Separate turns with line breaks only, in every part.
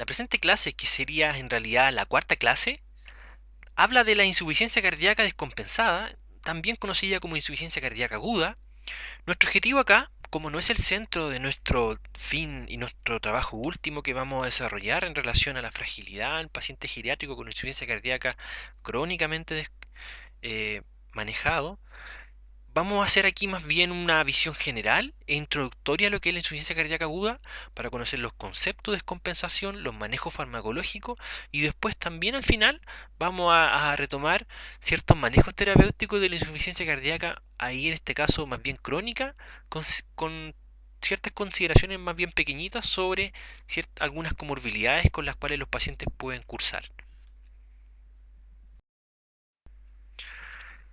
presente clase, que sería en realidad la cuarta clase, habla de la insuficiencia cardíaca descompensada, también conocida como insuficiencia cardíaca aguda. Nuestro objetivo acá, como no es el centro de nuestro fin y nuestro trabajo último que vamos a desarrollar en relación a la fragilidad en paciente geriátrico con insuficiencia cardíaca crónicamente manejado, vamos a hacer aquí más bien una visión general e introductoria a lo que es la insuficiencia cardíaca aguda para conocer los conceptos de descompensación, los manejos farmacológicos y después también al final vamos a retomar ciertos manejos terapéuticos de la insuficiencia cardíaca, ahí en este caso más bien crónica, con ciertas consideraciones más bien pequeñitas sobre algunas comorbilidades con las cuales los pacientes pueden cursar.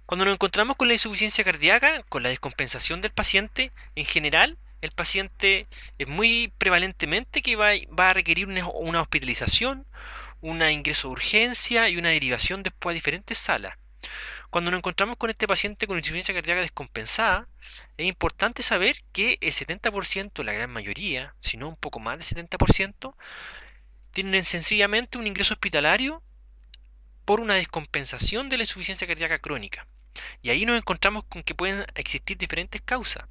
Cuando nos encontramos con la insuficiencia cardíaca, con la descompensación del paciente, en general, el paciente es muy prevalentemente que va a requerir una hospitalización, un ingreso de urgencia y una derivación después a diferentes salas. Cuando nos encontramos con este paciente con insuficiencia cardíaca descompensada, es importante saber que el 70%, la gran mayoría, si no un poco más del 70%, tienen sencillamente un ingreso hospitalario por una descompensación de la insuficiencia cardíaca crónica. Y ahí nos encontramos con que pueden existir diferentes causas.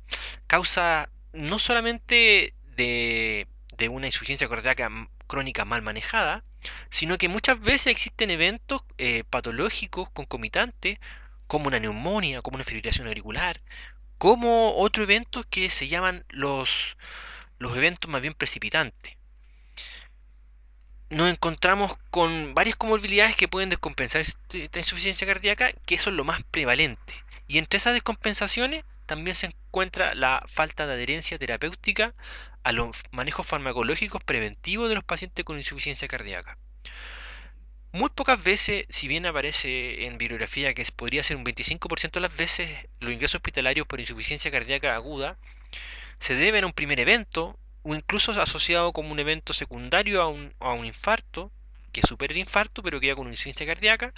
Causas no solamente de una insuficiencia cardíaca crónica mal manejada, sino que muchas veces existen eventos patológicos concomitantes, como una neumonía, como una fibrilación auricular, como otros eventos que se llaman los eventos más bien precipitantes. Nos encontramos con varias comorbilidades que pueden descompensar esta insuficiencia cardíaca, que eso es lo más prevalente. Y entre esas descompensaciones también se encuentra la falta de adherencia terapéutica a los manejos farmacológicos preventivos de los pacientes con insuficiencia cardíaca. Muy pocas veces, si bien aparece en bibliografía que podría ser un 25% de las veces, los ingresos hospitalarios por insuficiencia cardíaca aguda se deben a un primer evento o incluso asociado como un evento secundario a un infarto, que supera el infarto pero queda con una insuficiencia cardíaca.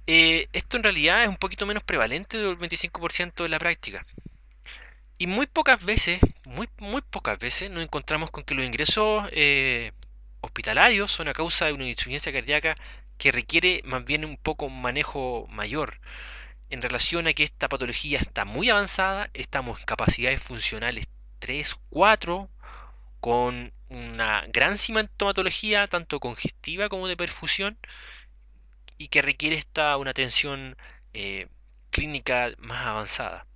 Esto en realidad es un poquito menos prevalente del 25% de la práctica. Y muy pocas veces nos encontramos con que los ingresos hospitalarios son a causa de una insuficiencia cardíaca que requiere más bien un poco un manejo mayor en relación a que esta patología está muy avanzada, estamos en capacidades funcionales 3, 4, con una gran sintomatología, tanto congestiva como de perfusión, y que requiere una atención eh, clínica más avanzada.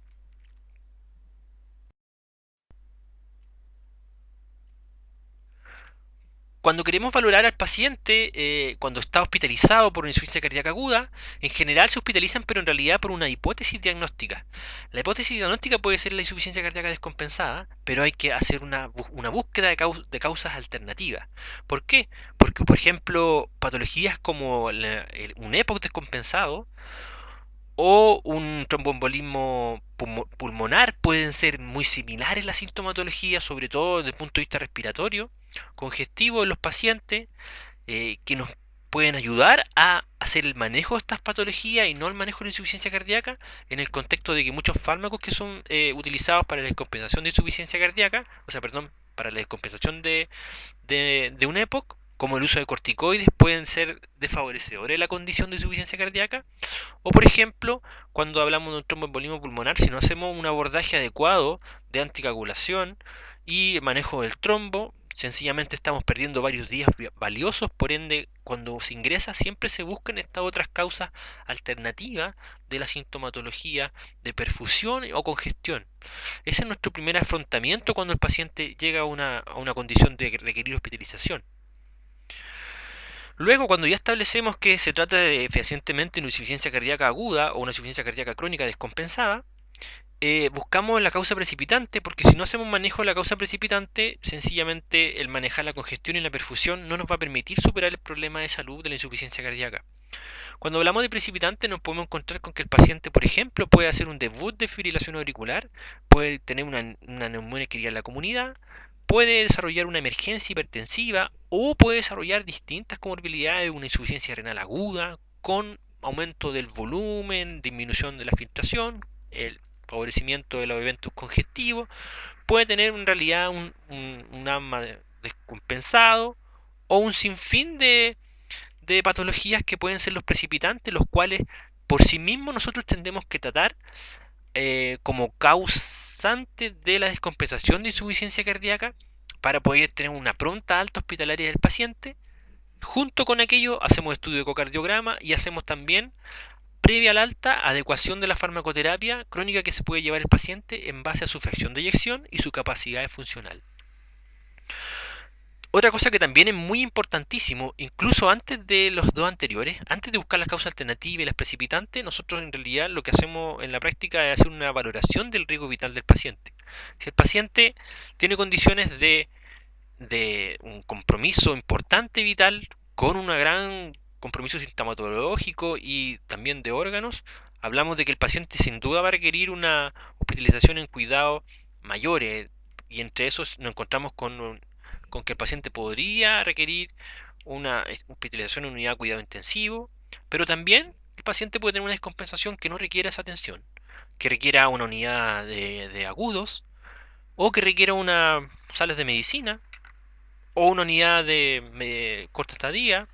Cuando queremos valorar al paciente, cuando está hospitalizado por una insuficiencia cardíaca aguda, en general se hospitalizan, pero en realidad por una hipótesis diagnóstica. La hipótesis diagnóstica puede ser la insuficiencia cardíaca descompensada, pero hay que hacer una búsqueda de causas alternativas. ¿Por qué? Porque, por ejemplo, patologías como un EPOC descompensado o un tromboembolismo pulmonar pueden ser muy similares la sintomatología, sobre todo desde el punto de vista respiratorio, congestivo en los pacientes, que nos pueden ayudar a hacer el manejo de estas patologías y no el manejo de la insuficiencia cardíaca, en el contexto de que muchos fármacos que son utilizados para la descompensación de insuficiencia cardíaca, o sea, perdón, para la descompensación de un EPOC, como el uso de corticoides, pueden ser desfavorecedores de la condición de insuficiencia cardíaca. O por ejemplo, cuando hablamos de un tromboembolismo pulmonar, si no hacemos un abordaje adecuado de anticoagulación y manejo del trombo, sencillamente estamos perdiendo varios días valiosos. Por ende, cuando se ingresa siempre se buscan estas otras causas alternativas de la sintomatología de perfusión o congestión. Ese es nuestro primer afrontamiento cuando el paciente llega a una condición de requerir hospitalización. Luego, cuando ya establecemos que se trata fehacientemente de una insuficiencia cardíaca aguda o una insuficiencia cardíaca crónica descompensada, buscamos la causa precipitante, porque si no hacemos manejo de la causa precipitante, sencillamente el manejar la congestión y la perfusión no nos va a permitir superar el problema de salud de la insuficiencia cardíaca. Cuando hablamos de precipitante nos podemos encontrar con que el paciente, por ejemplo, puede hacer un debut de fibrilación auricular, puede tener una neumonía querida en la comunidad, puede desarrollar una emergencia hipertensiva o puede desarrollar distintas comorbilidades, una insuficiencia renal aguda con aumento del volumen, disminución de la filtración, el favorecimiento de los eventos congestivos, puede tener en realidad un asma descompensado o un sinfín de patologías que pueden ser los precipitantes, los cuales por sí mismos nosotros tendremos que tratar como causante de la descompensación de insuficiencia cardíaca para poder tener una pronta alta hospitalaria del paciente. Junto con aquello hacemos estudio de ecocardiograma y hacemos también, previa al alta, adecuación de la farmacoterapia crónica que se puede llevar el paciente en base a su fracción de eyección y su capacidad funcional. Otra cosa que también es muy importantísimo, incluso antes de los dos anteriores, antes de buscar las causas alternativas y las precipitantes, nosotros en realidad lo que hacemos en la práctica es hacer una valoración del riesgo vital del paciente. Si el paciente tiene condiciones de un compromiso importante vital, con un gran compromiso sintomatológico y también de órganos, hablamos de que el paciente sin duda va a requerir una hospitalización en cuidados mayores, y entre esos nos encontramos con que el paciente podría requerir una hospitalización en unidad de cuidado intensivo, pero también el paciente puede tener una descompensación que no requiera esa atención, que requiera una unidad de agudos, o que requiera una salas de medicina, o una unidad de corta estadía,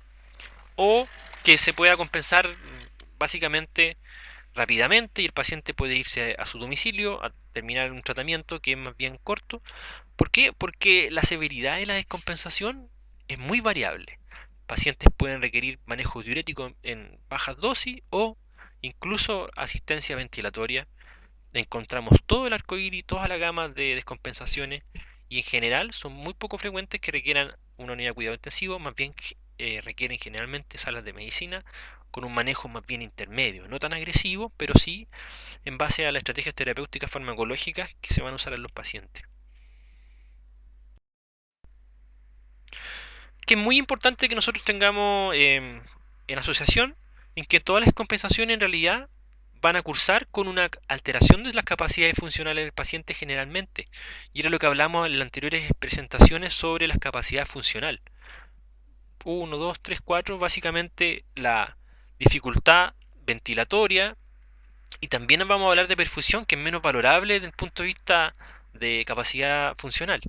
o que se pueda compensar básicamente rápidamente y el paciente puede irse a su domicilio a terminar un tratamiento que es más bien corto. ¿Por qué? Porque la severidad de la descompensación es muy variable. Pacientes pueden requerir manejo diurético en bajas dosis o incluso asistencia ventilatoria. Encontramos todo el arco iris, toda la gama de descompensaciones, y en general son muy poco frecuentes que requieran una unidad de cuidado intensivo, más bien requieren generalmente salas de medicina con un manejo más bien intermedio, no tan agresivo, pero sí en base a las estrategias terapéuticas farmacológicas que se van a usar en los pacientes. Que es muy importante que nosotros tengamos en asociación en que todas las compensaciones en realidad van a cursar con una alteración de las capacidades funcionales del paciente generalmente. Y era lo que hablamos en las anteriores presentaciones sobre las capacidades funcionales. 1, 2, 3, 4, básicamente la dificultad ventilatoria, y también vamos a hablar de perfusión, que es menos valorable desde el punto de vista de capacidad funcional.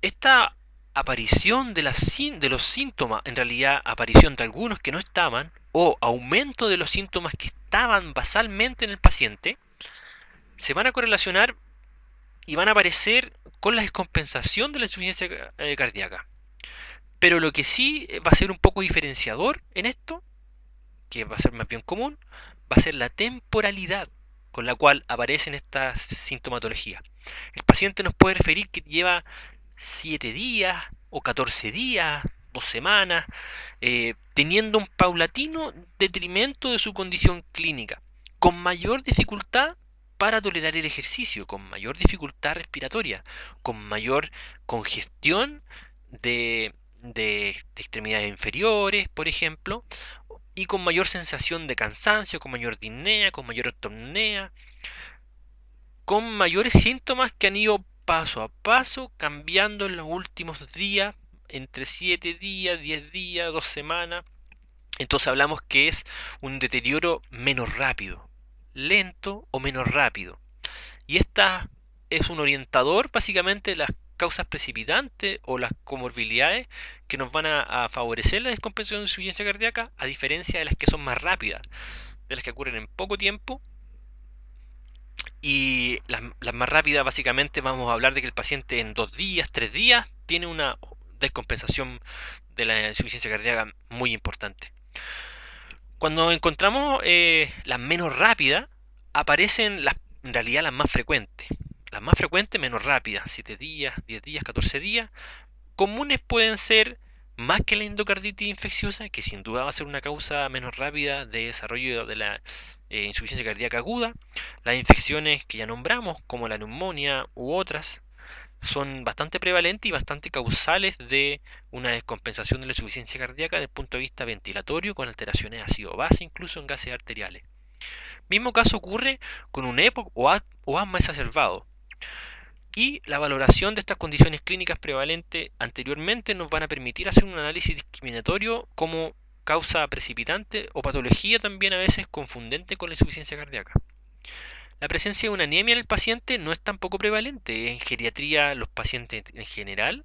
Esta aparición de los síntomas, en realidad aparición de algunos que no estaban, o aumento de los síntomas que estaban basalmente en el paciente, se van a correlacionar y van a aparecer con la descompensación de la insuficiencia cardíaca. Pero lo que sí va a ser un poco diferenciador en esto, que va a ser más bien común, va a ser la temporalidad con la cual aparecen estas sintomatologías. El paciente nos puede referir que lleva 7 días o 14 días, 2 semanas, teniendo un paulatino detrimento de su condición clínica, con mayor dificultad para tolerar el ejercicio, con mayor dificultad respiratoria, con mayor congestión de extremidades inferiores, por ejemplo, y con mayor sensación de cansancio, con mayor disnea, con mayor ortopnea, con mayores síntomas que han ido paso a paso cambiando en los últimos días, entre 7 días, 10 días, 2 semanas. Entonces hablamos que es un deterioro menos rápido, lento o menos rápido. Y esta es un orientador básicamente de las causas precipitantes o las comorbilidades que nos van a favorecer la descompensación de insuficiencia cardíaca, a diferencia de las que son más rápidas, de las que ocurren en poco tiempo. Y las más rápidas, básicamente vamos a hablar de que el paciente en 2 días, 3 días, tiene una descompensación de la insuficiencia cardíaca muy importante. Cuando encontramos las menos rápidas, aparecen en realidad las más frecuentes. Las más frecuentes, menos rápidas, 7 días, 10 días, 14 días. Comunes pueden ser, más que la endocarditis infecciosa, que sin duda va a ser una causa menos rápida de desarrollo de la insuficiencia cardíaca aguda. Las infecciones que ya nombramos, como la neumonía u otras, son bastante prevalentes y bastante causales de una descompensación de la insuficiencia cardíaca desde el punto de vista ventilatorio, con alteraciones ácido-base, incluso en gases arteriales. Mismo caso ocurre con un EPOC o asma exacerbado. Y la valoración de estas condiciones clínicas prevalentes anteriormente nos van a permitir hacer un análisis discriminatorio como causa precipitante o patología también a veces confundente con la insuficiencia cardíaca. La presencia de una anemia en el paciente no es tampoco prevalente. En geriatría los pacientes en general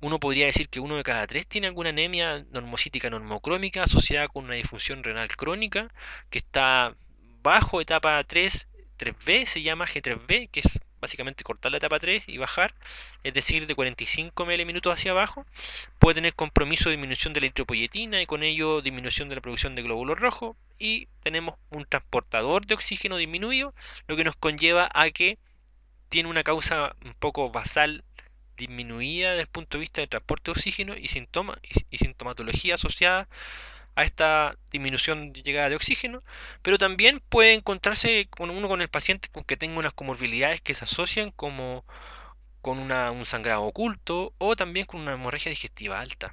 uno podría decir que 1 de cada 3 tiene alguna anemia normocítica normocrómica asociada con una disfunción renal crónica que está bajo etapa 3B, se llama G3B, que es básicamente cortar la etapa 3 y bajar, es decir, de 45 ml hacia abajo. Puede tener compromiso de disminución de la eritropoyetina y con ello disminución de la producción de glóbulos rojos, y tenemos un transportador de oxígeno disminuido, lo que nos conlleva a que tiene una causa un poco basal disminuida desde el punto de vista del transporte de oxígeno y sintomatología asociada a esta disminución de llegada de oxígeno, pero también puede encontrarse con el paciente con que tenga unas comorbilidades que se asocian como con un sangrado oculto o también con una hemorragia digestiva alta.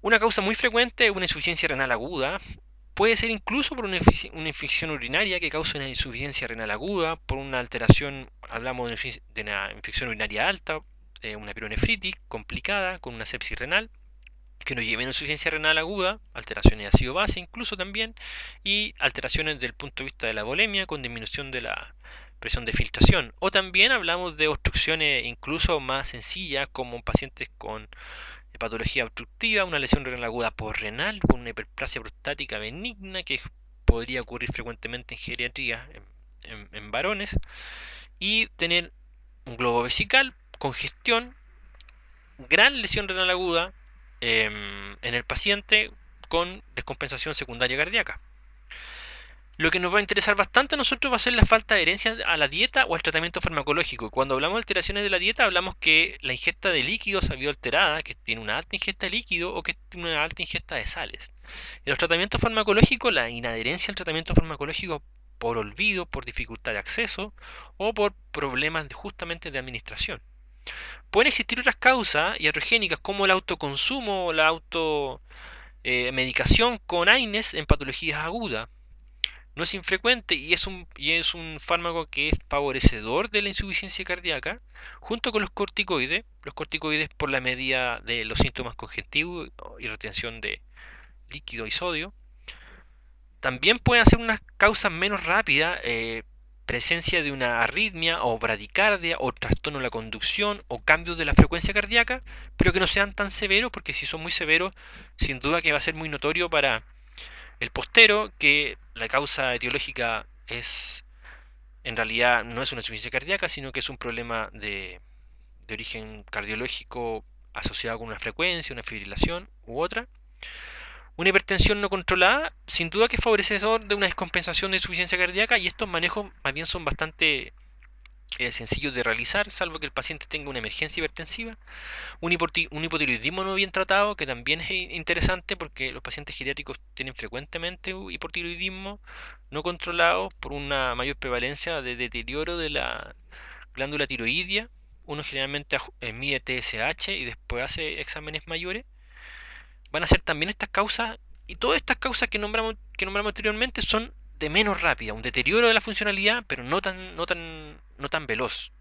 Una causa muy frecuente es una insuficiencia renal aguda. Puede ser incluso por una infección urinaria que causa una insuficiencia renal aguda, por una alteración, hablamos de una infección urinaria alta, una pielonefritis complicada con una sepsis renal, que nos lleve a una insuficiencia renal aguda, alteraciones de ácido base incluso también, y alteraciones del punto de vista de la volemia con disminución de la presión de filtración. O también hablamos de obstrucciones incluso más sencillas, como pacientes con patología obstructiva, una lesión renal aguda posrenal con una hiperplasia prostática benigna que podría ocurrir frecuentemente en geriatría en varones, y tener un globo vesical, congestión, gran lesión renal aguda en el paciente con descompensación secundaria cardíaca. Lo que nos va a interesar bastante a nosotros va a ser la falta de adherencia a la dieta o al tratamiento farmacológico. Cuando hablamos de alteraciones de la dieta, hablamos que la ingesta de líquidos ha habido alterada, que tiene una alta ingesta de líquido o que tiene una alta ingesta de sales. En los tratamientos farmacológicos, la inadherencia al tratamiento farmacológico por olvido, por dificultad de acceso o por problemas justamente de administración. Pueden existir otras causas iatrogénicas como el autoconsumo o la automedicación con AINES en patologías agudas. No es infrecuente y es un fármaco que es favorecedor de la insuficiencia cardíaca, junto con los corticoides por la medida de los síntomas congestivos y retención de líquido y sodio. También pueden ser unas causas menos rápidas, presencia de una arritmia o bradicardia o trastorno de la conducción o cambios de la frecuencia cardíaca, pero que no sean tan severos, porque si son muy severos, sin duda que va a ser muy notorio para el postero que la causa etiológica en realidad no es una insuficiencia cardíaca, sino que es un problema de origen cardiológico asociado con una frecuencia, una fibrilación u otra. Una hipertensión no controlada, sin duda que es favorecedor de una descompensación de insuficiencia cardíaca, y estos manejos más bien son bastante sencillos de realizar, salvo que el paciente tenga una emergencia hipertensiva. Un hipotiroidismo no bien tratado, que también es interesante porque los pacientes geriátricos tienen frecuentemente hipotiroidismo no controlado por una mayor prevalencia de deterioro de la glándula tiroidea. Uno generalmente mide TSH y después hace exámenes mayores. Van a ser también estas causas, y todas estas causas que nombramos anteriormente son de menos rápida, un deterioro de la funcionalidad, pero no tan veloz.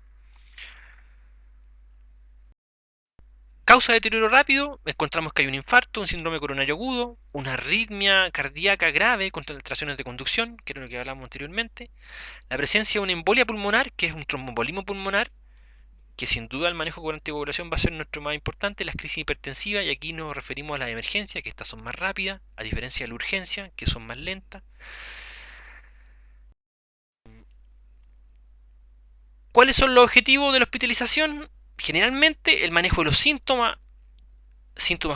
Causa de deterioro rápido, encontramos que hay un infarto, un síndrome coronario agudo, una arritmia cardíaca grave con alteraciones de conducción, que era lo que hablamos anteriormente, la presencia de una embolia pulmonar, que es un tromboembolismo pulmonar, que sin duda el manejo con anticoagulación va a ser nuestro más importante, las crisis hipertensivas, y aquí nos referimos a las emergencias, que estas son más rápidas, a diferencia de la urgencia, que son más lentas. ¿Cuáles son los objetivos de la hospitalización? Generalmente el manejo de los síntomas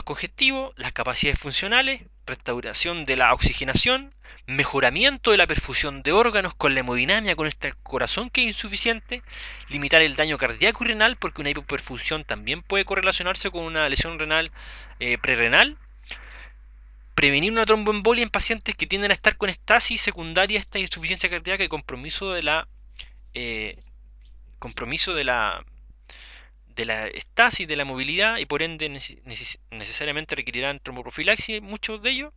congestivos, las capacidades funcionales, restauración de la oxigenación, mejoramiento de la perfusión de órganos con la hemodinamia, con este corazón que es insuficiente, limitar el daño cardíaco y renal, porque una hipoperfusión también puede correlacionarse con una lesión renal prerrenal, prevenir una tromboembolia en pacientes que tienden a estar con estasis secundaria a esta insuficiencia cardíaca y compromiso de la estasis, de la movilidad, y por ende necesariamente requerirán tromboprofilaxis, muchos de ellos,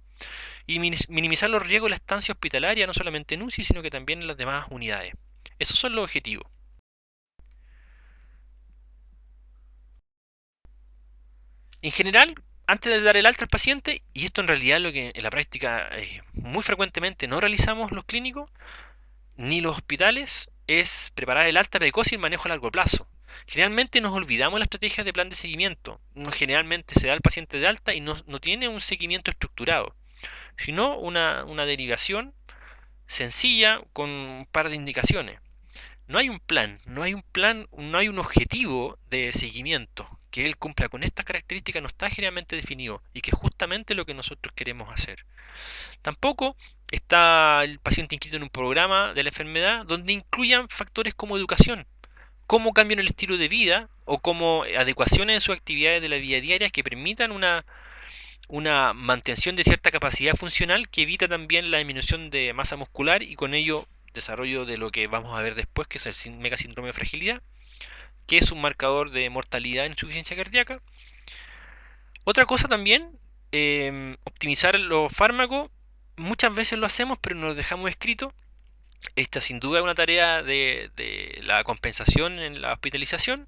y minimizar los riesgos de la estancia hospitalaria, no solamente en UCI, sino que también en las demás unidades. Esos son los objetivos. En general, antes de dar el alta al paciente, y esto en realidad es lo que en la práctica muy frecuentemente no realizamos los clínicos ni los hospitales, es preparar el alta precoz y el manejo a largo plazo. Generalmente nos olvidamos la estrategia de plan de seguimiento. Generalmente se da al paciente de alta y no tiene un seguimiento estructurado, sino una derivación sencilla con un par de indicaciones. No hay un plan, no hay un objetivo de seguimiento que él cumpla con estas características, no está generalmente definido y que es justamente lo que nosotros queremos hacer. Tampoco está el paciente inscrito en un programa de la enfermedad donde incluyan factores como educación, cómo cambian el estilo de vida o como adecuaciones de sus actividades de la vida diaria que permitan una mantención de cierta capacidad funcional que evita también la disminución de masa muscular y con ello desarrollo de lo que vamos a ver después, que es el megasíndrome de fragilidad, que es un marcador de mortalidad en insuficiencia cardíaca. Otra cosa también, optimizar los fármacos. Muchas veces lo hacemos, pero nos lo dejamos escrito. Esta sin duda es una tarea de la compensación en la hospitalización.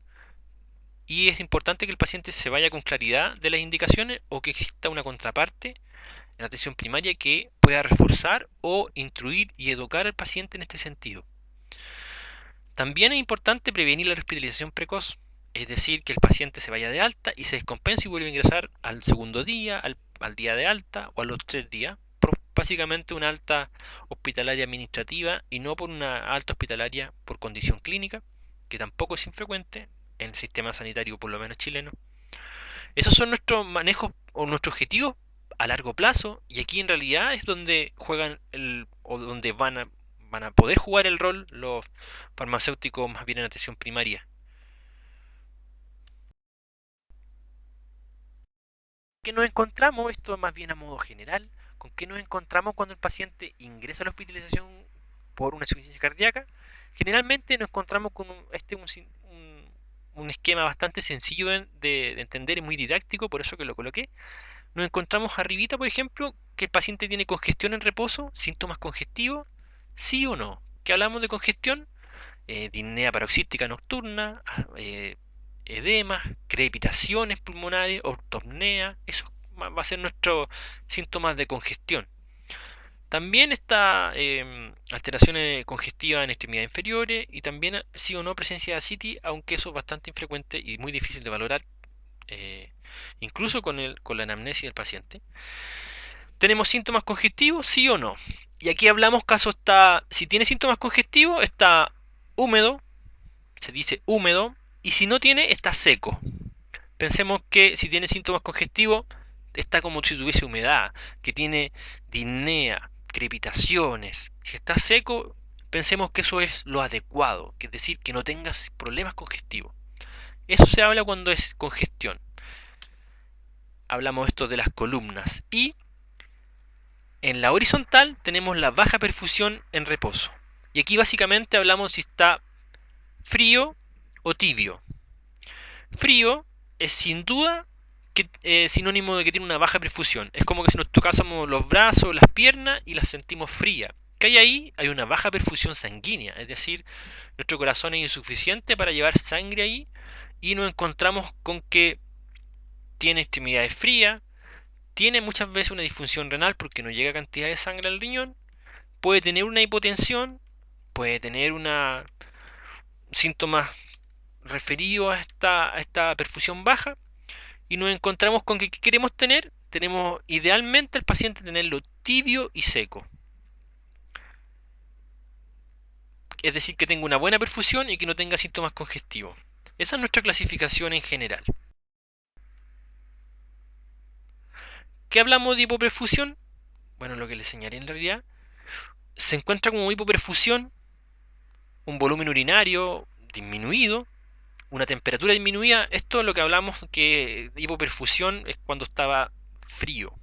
Y es importante que el paciente se vaya con claridad de las indicaciones o que exista una contraparte en la atención primaria que pueda reforzar o instruir y educar al paciente en este sentido. También es importante prevenir la hospitalización precoz, es decir, que el paciente se vaya de alta y se descompense y vuelva a ingresar al segundo día, al día de alta o a los 3 días, por básicamente una alta hospitalaria administrativa y no por una alta hospitalaria por condición clínica, que tampoco es infrecuente en el sistema sanitario, por lo menos chileno. Esos son nuestros manejos o nuestros objetivos a largo plazo, y aquí en realidad es donde juegan o donde van a poder jugar el rol los farmacéuticos más bien en atención primaria. ¿Qué nos encontramos? Esto más bien a modo general. ¿Con qué nos encontramos cuando el paciente ingresa a la hospitalización por una insuficiencia cardíaca? Generalmente nos encontramos con un esquema bastante sencillo de entender y muy didáctico, por eso que lo coloqué. Nos encontramos arribita, por ejemplo, que el paciente tiene congestión en reposo, síntomas congestivos, sí o no. ¿Qué hablamos de congestión? Disnea paroxística nocturna, edemas, crepitaciones pulmonares, ortopnea, eso va a ser nuestro síntomas de congestión. También está alteraciones congestivas en extremidades inferiores y también sí o no presencia de ascitis, aunque eso es bastante infrecuente y muy difícil de valorar, incluso con la anamnesis del paciente. ¿Tenemos síntomas congestivos? Sí o no. Y aquí hablamos caso está, si tiene síntomas congestivos, está húmedo, se dice húmedo, y si no tiene, está seco. Pensemos que si tiene síntomas congestivos, está como si tuviese humedad, que tiene disnea, crepitaciones. Si está seco, pensemos que eso es lo adecuado, que es decir, que no tengas problemas congestivos. Eso se habla cuando es congestión. Hablamos esto de las columnas. Y en la horizontal tenemos la baja perfusión en reposo. Y aquí básicamente hablamos si está frío o tibio. Frío es sin duda sinónimo de que tiene una baja perfusión. Es como que si nos tocásemos los brazos, las piernas y las sentimos frías. ¿Qué hay ahí? Hay una baja perfusión sanguínea, es decir, nuestro corazón es insuficiente para llevar sangre ahí y nos encontramos con que tiene extremidades frías, tiene muchas veces una disfunción renal porque no llega cantidad de sangre al riñón, puede tener una hipotensión, puede tener síntomas referidos a esta perfusión baja, y nos encontramos con que ¿qué queremos tener? Tenemos idealmente el paciente tenerlo tibio y seco. Es decir, que tenga una buena perfusión y que no tenga síntomas congestivos. Esa es nuestra clasificación en general. ¿Qué hablamos de hipoperfusión? Bueno, lo que les señalé en realidad. Se encuentra como hipoperfusión un volumen urinario disminuido, una temperatura disminuida. Esto es lo que hablamos que hipoperfusión es cuando estaba frío.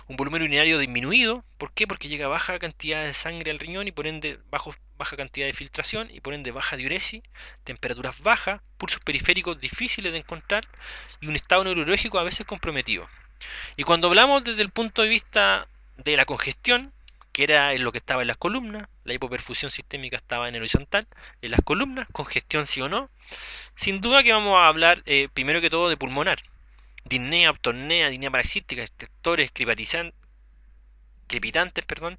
Un volumen urinario disminuido, ¿por qué? Porque llega baja cantidad de sangre al riñón y por ende baja cantidad de filtración y por ende baja diuresis, temperaturas bajas, pulsos periféricos difíciles de encontrar y un estado neurológico a veces comprometido. Y cuando hablamos desde el punto de vista de la congestión, que era en lo que estaba en las columnas, la hipoperfusión sistémica estaba en el horizontal, en las columnas, congestión sí o no, sin duda que vamos a hablar primero que todo de pulmonar. Disnea, aptornea, disnea paroxística, estertores, crepitantes, perdón,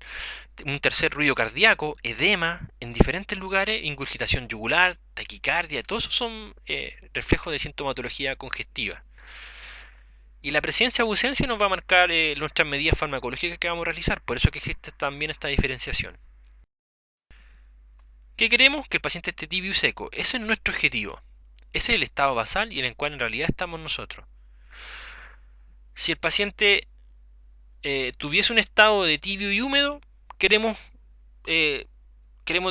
un tercer ruido cardíaco, edema en diferentes lugares, ingurgitación yugular, taquicardia, todos esos son reflejos de sintomatología congestiva. Y la presencia o ausencia nos va a marcar nuestras medidas farmacológicas que vamos a realizar, por eso que existe también esta diferenciación. ¿Qué queremos? Que el paciente esté tibio y seco. Ese es nuestro objetivo. Ese es el estado basal y en el cual en realidad estamos nosotros. Si el paciente tuviese un estado de tibio y húmedo, queremos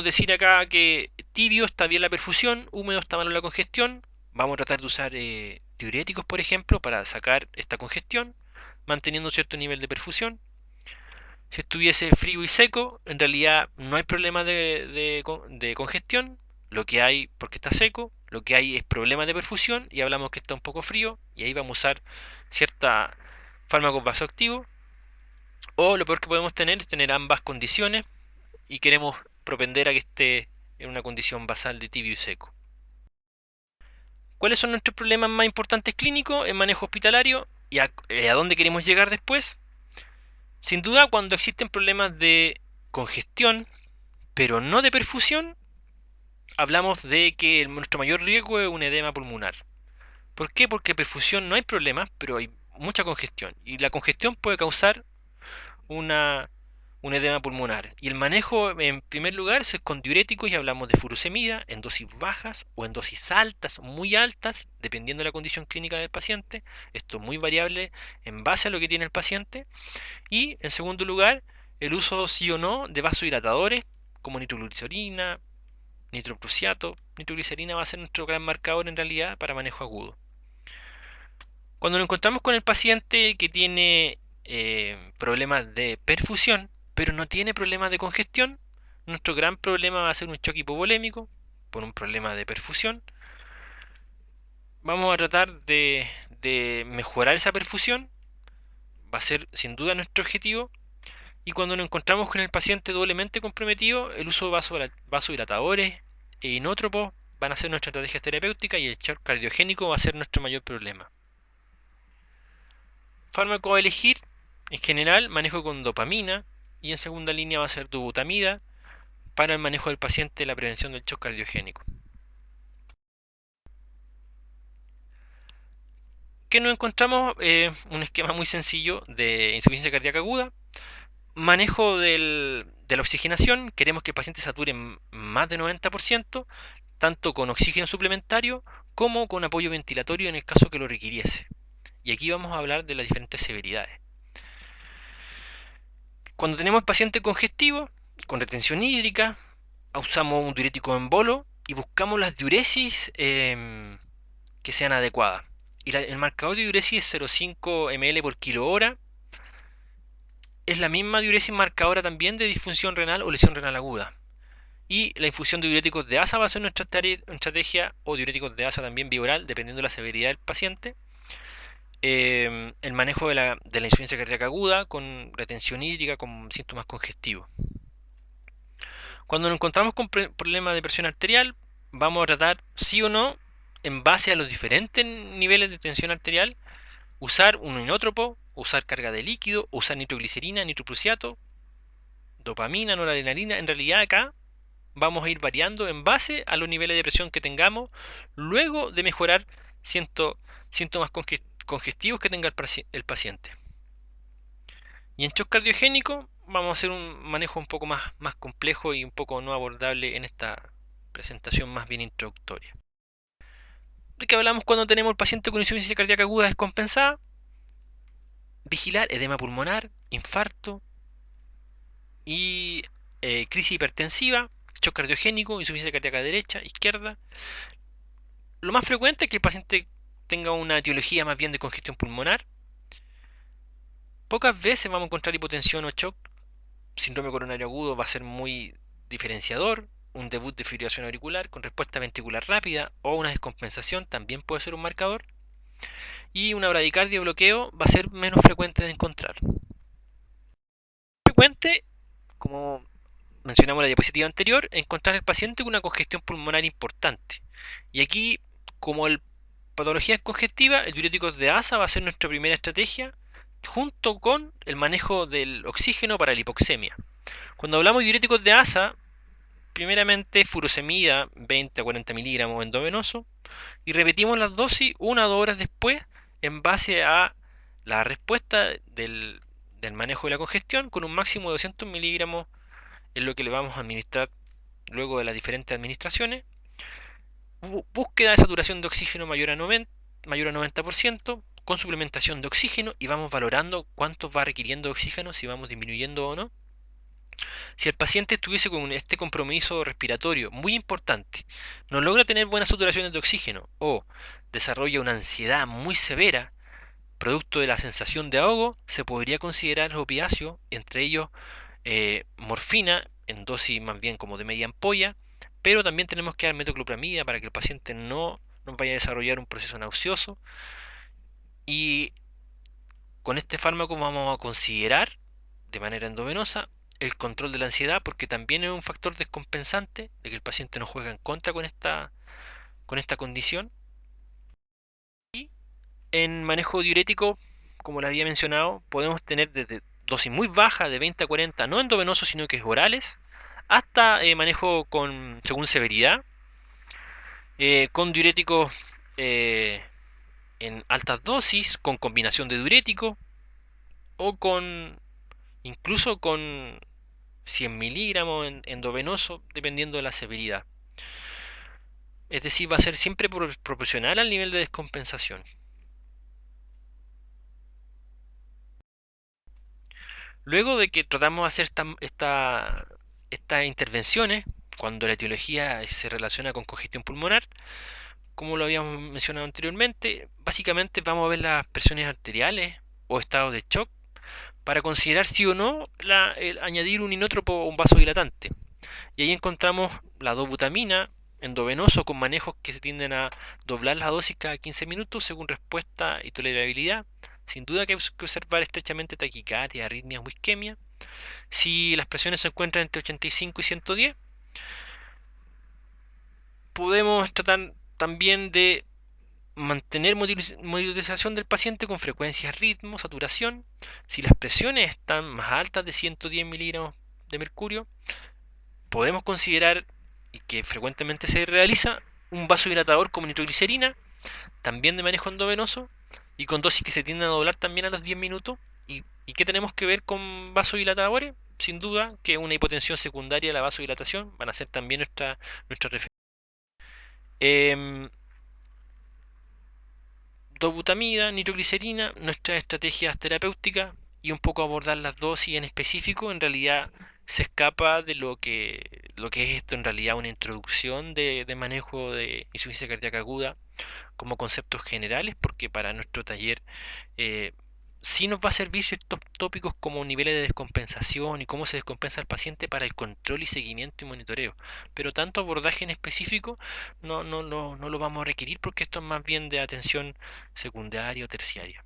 decir acá que tibio está bien la perfusión, húmedo está malo la congestión. Vamos a tratar de usar diuréticos, por ejemplo, para sacar esta congestión, manteniendo cierto nivel de perfusión. Si estuviese frío y seco, en realidad no hay problema de congestión. Lo que hay, porque está seco, lo que hay es problema de perfusión y hablamos que está un poco frío y ahí vamos a usar cierta fármacos vasoactivos. O lo peor que podemos tener es tener ambas condiciones y queremos propender a que esté en una condición basal de tibio y seco. ¿Cuáles son nuestros problemas más importantes clínicos en manejo hospitalario y a dónde queremos llegar después? Sin duda, cuando existen problemas de congestión, pero no de perfusión, hablamos de que nuestro mayor riesgo es un edema pulmonar. ¿Por qué? Porque perfusión no hay problemas, pero hay mucha congestión. Y la congestión puede causar un edema pulmonar. Y el manejo, en primer lugar, es con diuréticos y hablamos de furosemida en dosis bajas o en dosis altas, muy altas, dependiendo de la condición clínica del paciente. Esto es muy variable en base a lo que tiene el paciente. Y en segundo lugar, el uso sí o no de vasodilatadores como nitroglicerina, nitroprusiato. Nitroglicerina va a ser nuestro gran marcador en realidad para manejo agudo. Cuando nos encontramos con el paciente que tiene problemas de perfusión, pero no tiene problemas de congestión, nuestro gran problema va a ser un choque hipovolémico por un problema de perfusión. Vamos a tratar de mejorar esa perfusión, va a ser sin duda nuestro objetivo. Y cuando nos encontramos con el paciente doblemente comprometido, el uso de vasodilatadores e inótropos van a ser nuestra estrategia terapéutica y el shock cardiogénico va a ser nuestro mayor problema. Fármaco a elegir, en general manejo con dopamina y en segunda línea va a ser dobutamida para el manejo del paciente y la prevención del shock cardiogénico. ¿Qué nos encontramos? Un esquema muy sencillo de insuficiencia cardíaca aguda. Manejo de la oxigenación, queremos que el paciente sature más de 90%, tanto con oxígeno suplementario como con apoyo ventilatorio en el caso que lo requiriese. Y aquí vamos a hablar de las diferentes severidades. Cuando tenemos paciente congestivo, con retención hídrica, usamos un diurético en bolo y buscamos las diuresis que sean adecuadas. Y el marcador de diuresis es 0,5 ml por kilo hora. Es la misma diuresis marcadora también de disfunción renal o lesión renal aguda. Y la infusión de diuréticos de asa va a ser nuestra estrategia, o diuréticos de asa también vía oral, dependiendo de la severidad del paciente. El manejo de la insuficiencia cardíaca aguda con retención hídrica, con síntomas congestivos. Cuando nos encontramos con problemas de presión arterial, vamos a tratar sí o no, en base a los diferentes niveles de tensión arterial, usar un inótropo, usar carga de líquido, usar nitroglicerina, nitroprusiato, dopamina, noradrenalina. En realidad acá vamos a ir variando en base a los niveles de presión que tengamos, luego de mejorar síntomas congestivos que tenga el paciente. Y en shock cardiogénico vamos a hacer un manejo un poco más complejo y un poco no abordable en esta presentación más bien introductoria. ¿De qué hablamos cuando tenemos el paciente con insuficiencia cardíaca aguda descompensada? Vigilar edema pulmonar, infarto y crisis hipertensiva, shock cardiogénico, insuficiencia cardíaca derecha, izquierda. Lo más frecuente es que el paciente tenga una etiología más bien de congestión pulmonar. Pocas veces vamos a encontrar hipotensión o shock. Síndrome coronario agudo va a ser muy diferenciador. Un debut de fibrilación auricular con respuesta ventricular rápida o una descompensación también puede ser un marcador. Y una bradicardia o bloqueo va a ser menos frecuente de encontrar. Frecuente, como mencionamos en la diapositiva anterior, encontrar al paciente con una congestión pulmonar importante. Y aquí, como la patología es congestiva, el diurético de asa va a ser nuestra primera estrategia, junto con el manejo del oxígeno para la hipoxemia. Cuando hablamos de diuréticos de asa, primeramente furosemida 20 a 40 miligramos endovenoso y repetimos las dosis 1 a 2 horas después en base a la respuesta del manejo de la congestión con un máximo de 200 miligramos en lo que le vamos a administrar luego de las diferentes administraciones. Búsqueda de saturación de oxígeno mayor a 90% con suplementación de oxígeno y vamos valorando cuánto va requiriendo de oxígeno, si vamos disminuyendo o no. Si el paciente estuviese con este compromiso respiratorio muy importante, no logra tener buenas saturaciones de oxígeno o desarrolla una ansiedad muy severa, producto de la sensación de ahogo, se podría considerar los opiáceos, entre ellos morfina en dosis más bien como de media ampolla, pero también tenemos que dar metoclopramida para que el paciente no vaya a desarrollar un proceso nauseoso. Y con este fármaco vamos a considerar de manera endovenosa el control de la ansiedad, porque también es un factor descompensante de que el paciente no juega en contra con esta condición. Y en manejo diurético, como les había mencionado, podemos tener desde dosis muy baja de 20 a 40, no endovenosos sino que es orales, hasta manejo según severidad, con diuréticos en altas dosis, con combinación de diurético o incluso con 100 miligramos endovenoso, dependiendo de la severidad. Es decir, va a ser siempre proporcional al nivel de descompensación. Luego de que tratamos de hacer estas intervenciones, cuando la etiología se relaciona con congestión pulmonar, como lo habíamos mencionado anteriormente, básicamente vamos a ver las presiones arteriales o estados de shock para considerar si o no añadir un inótropo o un vasodilatante. Y ahí encontramos la dobutamina endovenoso con manejos que se tienden a doblar la dosis cada 15 minutos según respuesta y tolerabilidad. Sin duda que hay que observar estrechamente taquicardia, arritmias o isquemia. Si las presiones se encuentran entre 85 y 110, podemos tratar también de mantener monitorización del paciente con frecuencia, ritmo, saturación. Si las presiones están más altas de 110 miligramos de mercurio, podemos considerar, y que frecuentemente se realiza, un vasodilatador como nitroglicerina, también de manejo endovenoso, y con dosis que se tienden a doblar también a los 10 minutos. ¿Y qué tenemos que ver con vasodilatadores? Sin duda que una hipotensión secundaria de la vasodilatación van a ser también nuestra referencia. Dobutamida, nitroglicerina, nuestras estrategias terapéuticas y un poco abordar las dosis en específico, en realidad se escapa de lo que es esto en realidad una introducción de manejo de insuficiencia cardíaca aguda como conceptos generales, porque para nuestro taller sí nos va a servir ciertos tópicos como niveles de descompensación y cómo se descompensa el paciente para el control y seguimiento y monitoreo. Pero tanto abordaje en específico no lo vamos a requerir porque esto es más bien de atención secundaria o terciaria.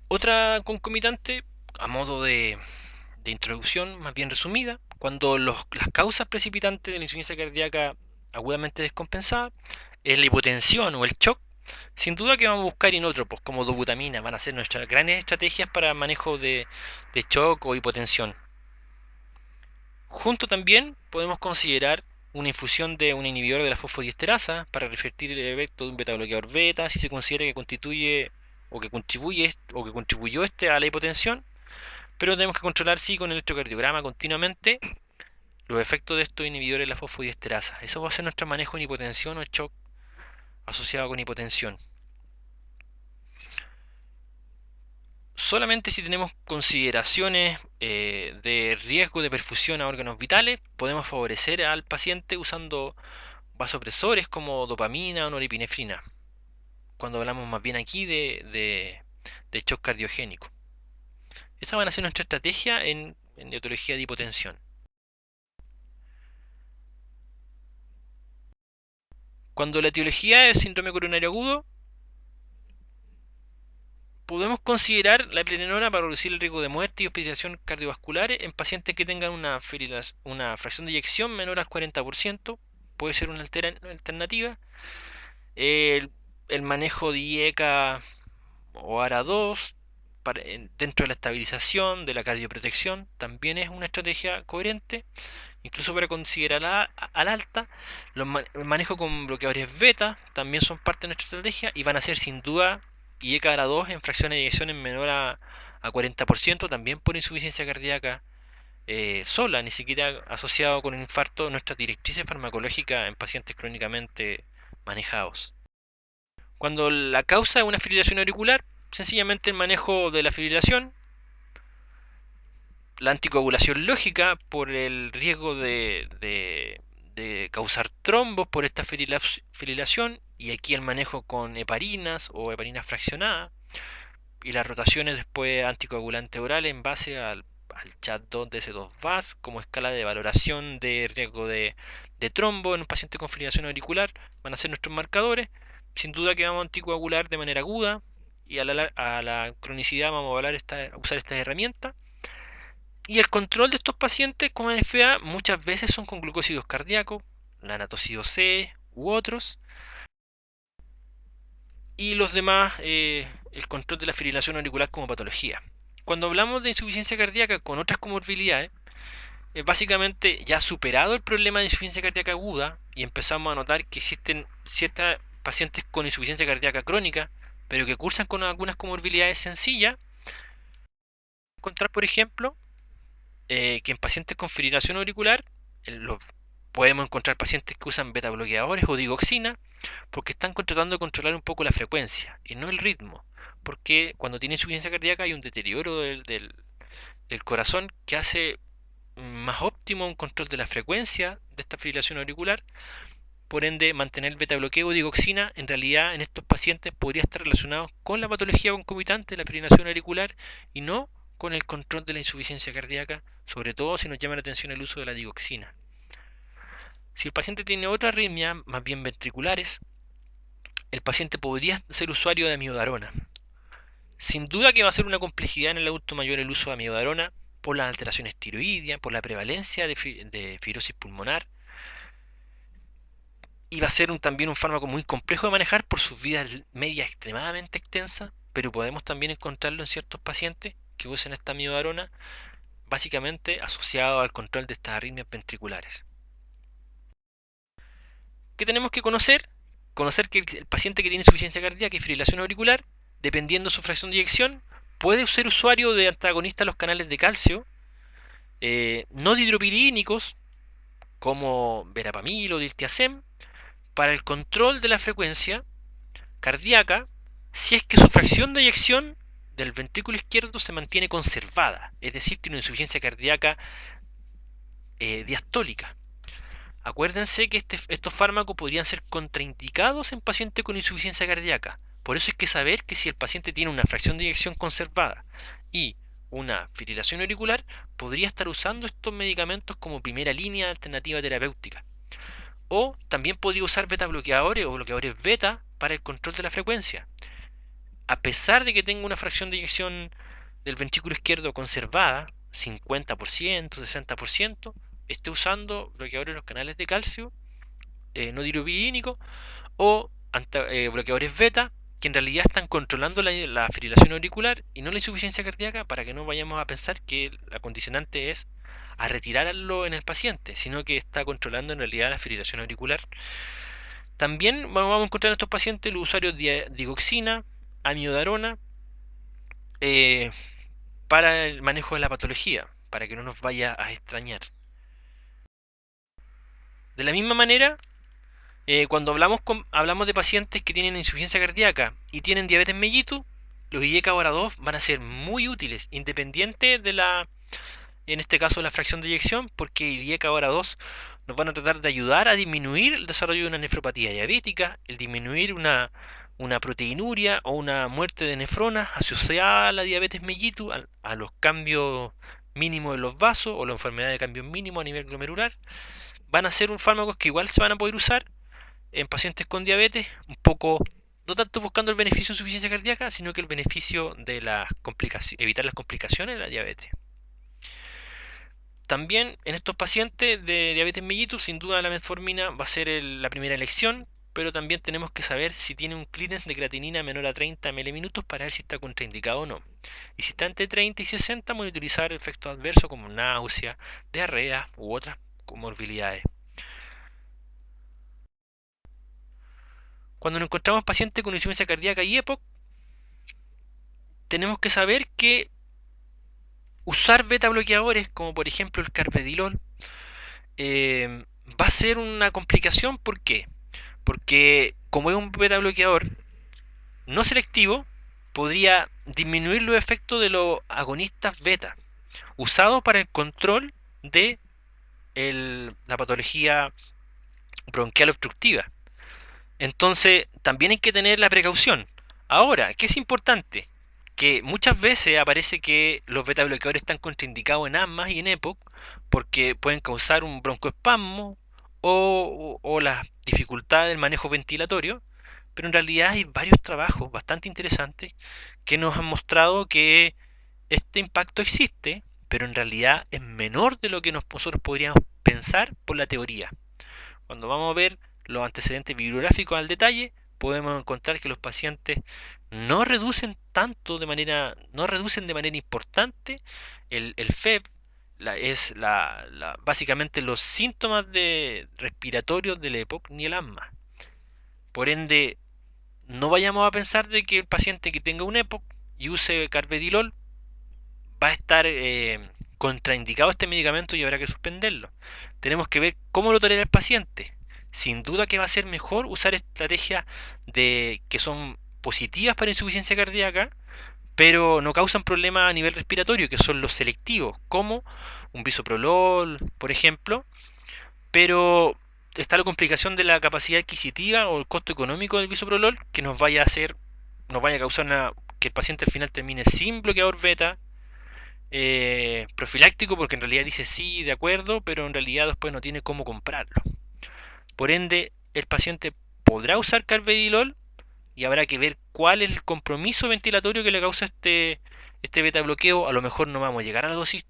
Otra concomitante, a modo de introducción más bien resumida, cuando las causas precipitantes de la insuficiencia cardíaca agudamente descompensada es la hipotensión o el shock, sin duda que vamos a buscar inótropos como dobutamina, van a ser nuestras grandes estrategias para manejo de shock o hipotensión. Junto también podemos considerar una infusión de un inhibidor de la fosfodiesterasa para revertir el efecto de un betabloqueador beta si se considera que constituye o que contribuyó a la hipotensión, pero tenemos que controlar sí con el electrocardiograma continuamente los efectos de estos inhibidores de la fosfodiesterasa. Eso va a ser nuestro manejo en hipotensión o shock asociado con hipotensión. Solamente si tenemos consideraciones de riesgo de perfusión a órganos vitales, podemos favorecer al paciente usando vasopresores como dopamina o norepinefrina, cuando hablamos más bien aquí de shock cardiogénico. Esa van a ser nuestra estrategia en etiología de hipotensión. Cuando la etiología es síndrome coronario agudo, podemos considerar la eplerenona para reducir el riesgo de muerte y hospitalización cardiovasculares en pacientes que tengan una fracción de eyección menor al 40%. Puede ser una alternativa. El manejo de IECA o ARA2 dentro de la estabilización de la cardioprotección también es una estrategia coherente, incluso para considerar al alta. El manejo con bloqueadores beta también son parte de nuestra estrategia y van a ser sin duda IECA ARA2 en fracción de eyección en menor a 40%, también por insuficiencia cardíaca sola, ni siquiera asociado con un infarto, nuestra directriz farmacológica en pacientes crónicamente manejados. Cuando la causa es una fibrilación auricular, sencillamente el manejo de la fibrilación, la anticoagulación lógica por el riesgo de causar trombos por esta fibrilación, y aquí el manejo con heparinas o heparinas fraccionadas, y las rotaciones después anticoagulante oral en base al CHA2 DS2-VAS como escala de valoración de riesgo de trombo en un paciente con fibrilación auricular van a ser nuestros marcadores. Sin duda que vamos a anticoagular de manera aguda, y a la cronicidad vamos a usar estas herramientas. Y el control de estos pacientes con NFA muchas veces son con glucósidos cardíacos, la natocido C u otros. Y los demás, el control de la fibrilación auricular como patología. Cuando hablamos de insuficiencia cardíaca con otras comorbilidades, básicamente ya superado el problema de insuficiencia cardíaca aguda y empezamos a notar que existen ciertos pacientes con insuficiencia cardíaca crónica, pero que cursan con algunas comorbilidades sencillas. Encontrar, por ejemplo, que en pacientes con fibrilación auricular podemos encontrar pacientes que usan beta bloqueadores o digoxina porque están tratando de controlar un poco la frecuencia y no el ritmo, porque cuando tiene insuficiencia cardíaca hay un deterioro del corazón que hace más óptimo un control de la frecuencia de esta fibrilación auricular. Por ende, mantener beta bloqueo o digoxina en realidad en estos pacientes podría estar relacionado con la patología concomitante de la fibrilación auricular y no con el control de la insuficiencia cardíaca, sobre todo si nos llama la atención el uso de la digoxina. Si el paciente tiene otra arritmia, más bien ventriculares, el paciente podría ser usuario de amiodarona. Sin duda que va a ser una complejidad en el adulto mayor el uso de amiodarona por las alteraciones tiroideas, por la prevalencia de fibrosis pulmonar, y va a ser también un fármaco muy complejo de manejar por sus vidas medias extremadamente extensas, pero podemos también encontrarlo en ciertos pacientes que usan esta amiodarona, básicamente asociado al control de estas arritmias ventriculares. ¿Qué tenemos que conocer? Conocer que el paciente que tiene insuficiencia cardíaca y fibrilación auricular, dependiendo de su fracción de eyección, puede ser usuario de antagonistas a los canales de calcio, no dihidropiridínicos, como verapamil o diltiazem, para el control de la frecuencia cardíaca, si es que su fracción de eyección del ventrículo izquierdo se mantiene conservada, es decir, tiene una insuficiencia cardíaca diastólica. Acuérdense que estos fármacos podrían ser contraindicados en pacientes con insuficiencia cardíaca. Por eso hay que saber que si el paciente tiene una fracción de eyección conservada y una fibrilación auricular, podría estar usando estos medicamentos como primera línea de alternativa terapéutica. O también podría usar beta bloqueadores o bloqueadores beta para el control de la frecuencia. A pesar de que tenga una fracción de eyección del ventrículo izquierdo conservada, 50%, 60%, esté usando bloqueadores de los canales de calcio, no dihidropiridínicos, o bloqueadores beta, que en realidad están controlando la fibrilación auricular y no la insuficiencia cardíaca, para que no vayamos a pensar que la condicionante es a retirarlo en el paciente, sino que está controlando en realidad la fibrilación auricular. También vamos a encontrar en estos pacientes los usuarios de digoxina, amiodarona, para el manejo de la patología, para que no nos vaya a extrañar. De la misma manera, cuando hablamos de pacientes que tienen insuficiencia cardíaca y tienen diabetes mellitus, los IECA ARA2 van a ser muy útiles, independiente de en este caso la fracción de eyección, porque el IECA ARA2 nos van a tratar de ayudar a disminuir el desarrollo de una nefropatía diabética, el disminuir una proteinuria o una muerte de nefronas asociada a la diabetes mellitus, a los cambios mínimos de los vasos o la enfermedad de cambios mínimos a nivel glomerular. Van a ser fármacos que igual se van a poder usar en pacientes con diabetes, un poco no tanto buscando el beneficio de insuficiencia cardíaca, sino que el beneficio de evitar las complicaciones de la diabetes. También en estos pacientes de diabetes mellitus, sin duda la metformina va a ser la primera elección, pero también tenemos que saber si tiene un clearance de creatinina menor a 30 ml para ver si está contraindicado o no. Y si está entre 30 y 60, monitorizar efectos adversos como náusea, diarrea u otras comorbilidades. Cuando nos encontramos pacientes con insuficiencia cardíaca y EPOC, tenemos que saber que usar beta bloqueadores como por ejemplo el carvedilol va a ser una complicación. ¿Por qué? Porque como es un beta bloqueador no selectivo, podría disminuir los efectos de los agonistas beta usados para el control de la patología bronquial obstructiva. Entonces también hay que tener la precaución. Ahora, ¿qué es importante? Que muchas veces aparece que los beta bloqueadores están contraindicados en asmas y en EPOC porque pueden causar un broncoespasmo o las dificultades del manejo ventilatorio, pero en realidad hay varios trabajos bastante interesantes que nos han mostrado que este impacto existe, pero en realidad es menor de lo que nosotros podríamos pensar por la teoría. Cuando vamos a ver los antecedentes bibliográficos al detalle, podemos encontrar que los pacientes no reducen de manera importante el FEV, básicamente los síntomas respiratorios del EPOC ni el asma. Por ende, no vayamos a pensar de que el paciente que tenga un EPOC y use carvedilol va a estar contraindicado este medicamento y habrá que suspenderlo. Tenemos que ver cómo lo tolera el paciente. Sin duda que va a ser mejor usar estrategias que son positivas para insuficiencia cardíaca, pero no causan problemas a nivel respiratorio, que son los selectivos, como un bisoprolol, por ejemplo, pero está la complicación de la capacidad adquisitiva o el costo económico del bisoprolol que nos vaya a causar que el paciente al final termine sin bloqueador beta profiláctico, porque en realidad dice sí, de acuerdo, pero en realidad después no tiene cómo comprarlo. Por ende, el paciente podrá usar carvedilol y habrá que ver cuál es el compromiso ventilatorio que le causa este beta bloqueo. A lo mejor no vamos a llegar a la dosis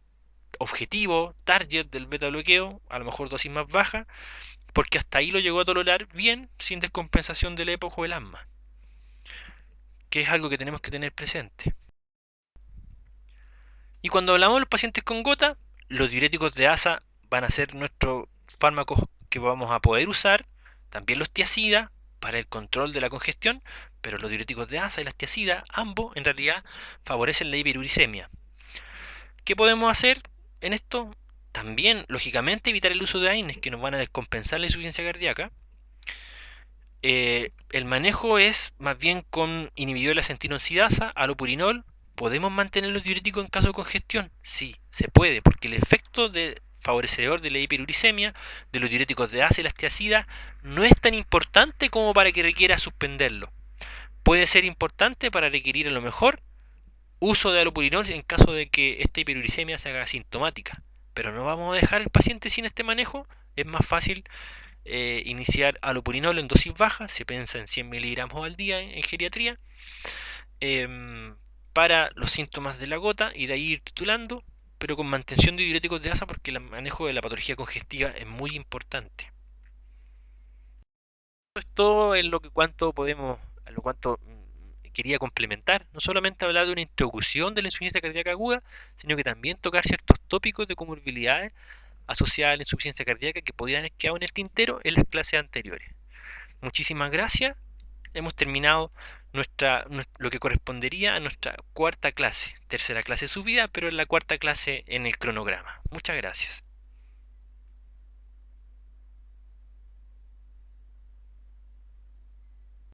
objetivo, target del beta bloqueo, a lo mejor dosis más baja, porque hasta ahí lo llegó a tolerar bien sin descompensación del EPOC o el asma, que es algo que tenemos que tener presente. Y cuando hablamos de los pacientes con gota, los diuréticos de ASA van a ser nuestros fármacos que vamos a poder usar, también los tiacidas para el control de la congestión, pero los diuréticos de ASA y las tiacidas, ambos en realidad favorecen la hiperuricemia. ¿Qué podemos hacer en esto? También, lógicamente, evitar el uso de AINES que nos van a descompensar la insuficiencia cardíaca. El manejo es más bien con inhibidor de la acetinosidasa, alopurinol. ¿Podemos mantener los diuréticos en caso de congestión? Sí, se puede, porque el efecto favorecedor de la hiperuricemia de los diuréticos de ASA y las tiacidas no es tan importante como para que requiera suspenderlo. Puede ser importante para requerir a lo mejor uso de alopurinol en caso de que esta hiperuricemia se haga asintomática, pero no vamos a dejar al paciente sin este manejo. Es más fácil iniciar alopurinol en dosis bajas, se piensa en 100 miligramos al día en geriatría, para los síntomas de la gota y de ahí ir titulando, pero con mantención de diuréticos de ASA porque el manejo de la patología congestiva es muy importante. Esto es todo en lo cuanto quería complementar, no solamente hablar de una introducción de la insuficiencia cardíaca aguda, sino que también tocar ciertos tópicos de comorbilidades asociadas a la insuficiencia cardíaca que podrían haber quedado en el tintero en las clases anteriores. Muchísimas gracias. Hemos terminado lo que correspondería a nuestra cuarta clase, tercera clase subida, pero en la cuarta clase en el cronograma. Muchas gracias.